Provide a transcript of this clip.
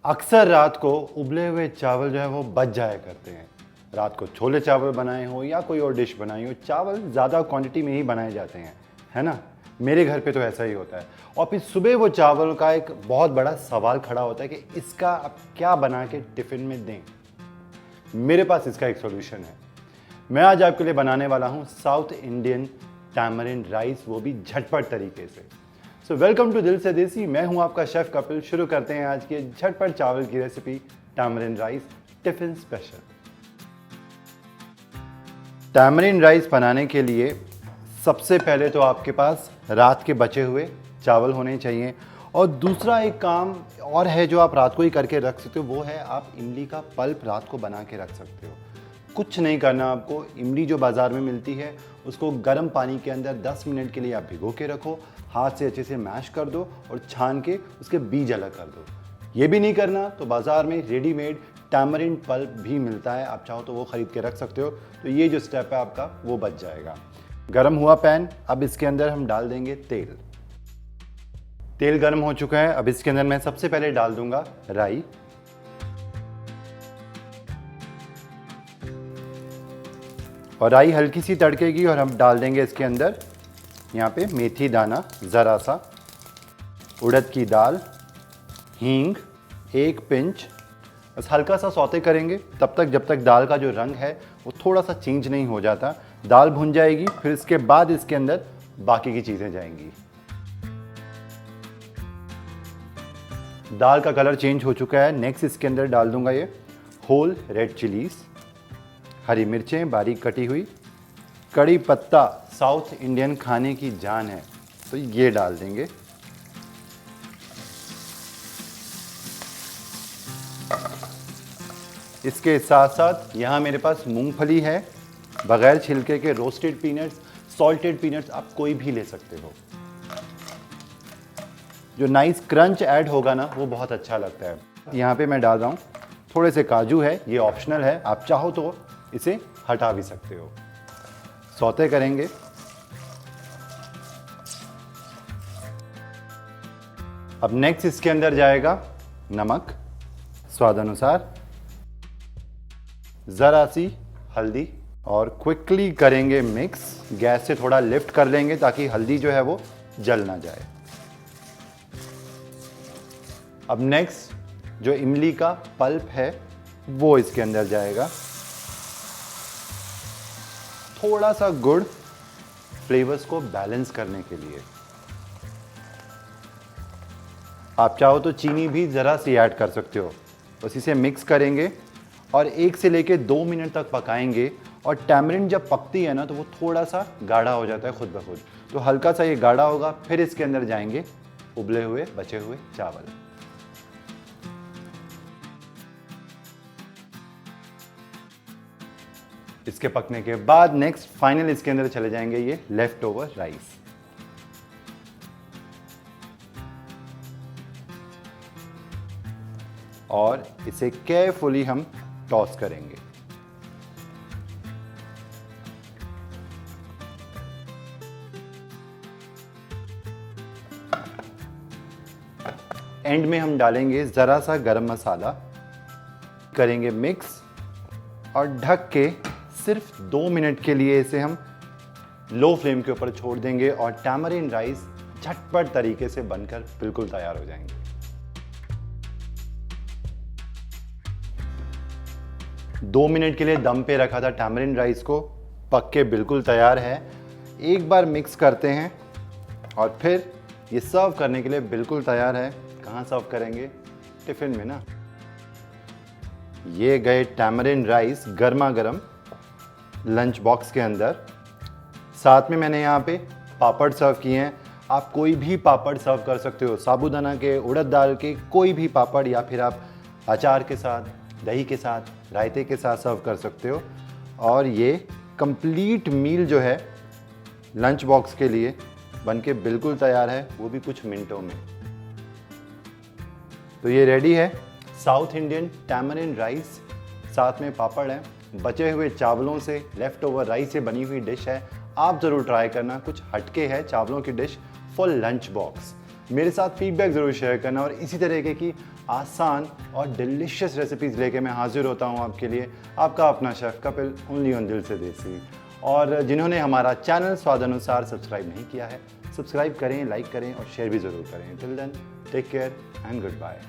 अक्सर रात को उबले हुए चावल जो है वो बच जाया करते हैं। रात को छोले चावल बनाए हो या कोई और डिश बनाई हो, चावल ज़्यादा क्वांटिटी में ही बनाए जाते हैं, है ना। मेरे घर पे तो ऐसा ही होता है। और फिर सुबह वो चावल का एक बहुत बड़ा सवाल खड़ा होता है कि इसका अब क्या बना के टिफ़िन में दें। मेरे पास इसका एक सॉल्यूशन है। मैं आज आपके लिए बनाने वाला हूँ साउथ इंडियन टैमरिंड राइस, वो भी झटपट तरीके से। सो वेलकम टू दिल से देसी। मैं हूं आपका शेफ कपिल। शुरू करते हैं आज की झटपट चावल की recipe tamarind rice tiffin special. Tamarind rice बनाने के लिए सबसे पहले तो आपके पास रात के बचे हुए चावल होने चाहिए। और दूसरा एक काम और है जो आप रात को ही करके रख सकते हो, वो है आप इमली का पल्प रात को बना के रख सकते हो। कुछ नहीं करना आपको। इमली जो बाज़ार में मिलती है उसको गर्म पानी के अंदर 10 मिनट के लिए आप भिगो के रखो, हाथ से अच्छे से मैश कर दो और छान के उसके बीज अलग कर दो। ये भी नहीं करना तो बाज़ार में रेडीमेड टैमरिंड पल्प भी मिलता है, आप चाहो तो वो ख़रीद के रख सकते हो। तो ये जो स्टेप है आपका वो बच जाएगा। गर्म हुआ पैन, अब इसके अंदर हम डाल देंगे तेल। तेल गर्म हो चुका है। अब इसके अंदर मैं सबसे पहले डाल दूंगा राई। और राई हल्की सी तड़केगी और हम डाल देंगे इसके अंदर यहाँ पे मेथी दाना ज़रा सा, उड़द की दाल, हींग, एक पिंच। बस हल्का सा सौते करेंगे तब तक जब तक दाल का जो रंग है वो थोड़ा सा चेंज नहीं हो जाता। दाल भुन जाएगी, फिर इसके बाद इसके अंदर बाकी की चीज़ें जाएंगी। दाल का कलर चेंज हो चुका है। नेक्स्ट इसके अंदर डाल दूंगा ये होल रेड चिलीज़, हरी मिर्चें बारीक कटी हुई, कड़ी पत्ता साउथ इंडियन खाने की जान है तो ये डाल देंगे। इसके साथ साथ यहाँ मेरे पास मूंगफली है, बगैर छिलके के रोस्टेड पीनट्स, सॉल्टेड पीनट्स आप कोई भी ले सकते हो। जो नाइस क्रंच ऐड होगा ना वो बहुत अच्छा लगता है। यहाँ पे मैं डाल रहा हूँ थोड़े से काजू है, ये ऑप्शनल है, आप चाहो तो इसे हटा भी सकते हो। सौते करेंगे। अब नेक्स्ट इसके अंदर जाएगा नमक स्वाद अनुसार, जरा सी हल्दी और क्विकली करेंगे मिक्स। गैस से थोड़ा लिफ्ट कर लेंगे ताकि हल्दी जो है वो जल ना जाए। अब नेक्स्ट जो इमली का पल्प है वो इसके अंदर जाएगा। थोड़ा सा गुड़ फ्लेवर्स को बैलेंस करने के लिए। आप चाहो तो चीनी भी ज़रा सी ऐड कर सकते हो। बस इसे मिक्स करेंगे और 1 से लेके 2 मिनट तक पकाएंगे। और टैमरिंड जब पकती है ना तो वो थोड़ा सा गाढ़ा हो जाता है खुद ब खुद, तो हल्का सा ये गाढ़ा होगा। फिर इसके अंदर जाएंगे उबले हुए बचे हुए चावल। इसके पकने के बाद नेक्स्ट फाइनल इसके अंदर चले जाएंगे ये लेफ्ट ओवर राइस। और इसे केयरफुली हम टॉस करेंगे। एंड में हम डालेंगे जरा सा गरम मसाला, करेंगे मिक्स और ढक के सिर्फ 2 मिनट के लिए इसे हम लो फ्लेम के ऊपर छोड़ देंगे और टैमरिंड राइस झटपट तरीके से बनकर बिल्कुल तैयार हो जाएंगे। दो मिनट के लिए दम पे रखा था टैमरिंड राइस को, पक के बिल्कुल तैयार है। एक बार मिक्स करते हैं और फिर ये सर्व करने के लिए बिल्कुल तैयार है। कहाँ सर्व करेंगे? टिफिन में ना। ये गए टैमरिंड राइस गर्मा गर्म लंच बॉक्स के अंदर। साथ में मैंने यहाँ पे पापड़ सर्व किए हैं। आप कोई भी पापड़ सर्व कर सकते हो, साबूदाना के, उड़द दाल के, कोई भी पापड़, या फिर आप अचार के साथ, दही के साथ, रायते के साथ सर्व कर सकते हो। और ये कंप्लीट मील जो है लंच बॉक्स के लिए बनके बिल्कुल तैयार है, वो भी कुछ मिनटों में। तो ये रेडी है साउथ इंडियन टैमरिंड राइस, साथ में पापड़ है, बचे हुए चावलों से, लेफ्ट ओवर राइस से बनी हुई डिश है। आप ज़रूर ट्राई करना, कुछ हटके है चावलों की डिश फॉर लंच बॉक्स। मेरे साथ फीडबैक ज़रूर शेयर करना और इसी तरीके की आसान और डिलीशियस रेसिपीज़ लेके मैं हाजिर होता हूँ आपके लिए। आपका अपना शेफ़ कपिल, ओनली ऑन दिल से देसी। और जिन्होंने हमारा चैनल स्वाद अनुसार सब्सक्राइब नहीं किया है, सब्सक्राइब करें, लाइक करें और शेयर भी ज़रूर करें। Till then, take care and good bye.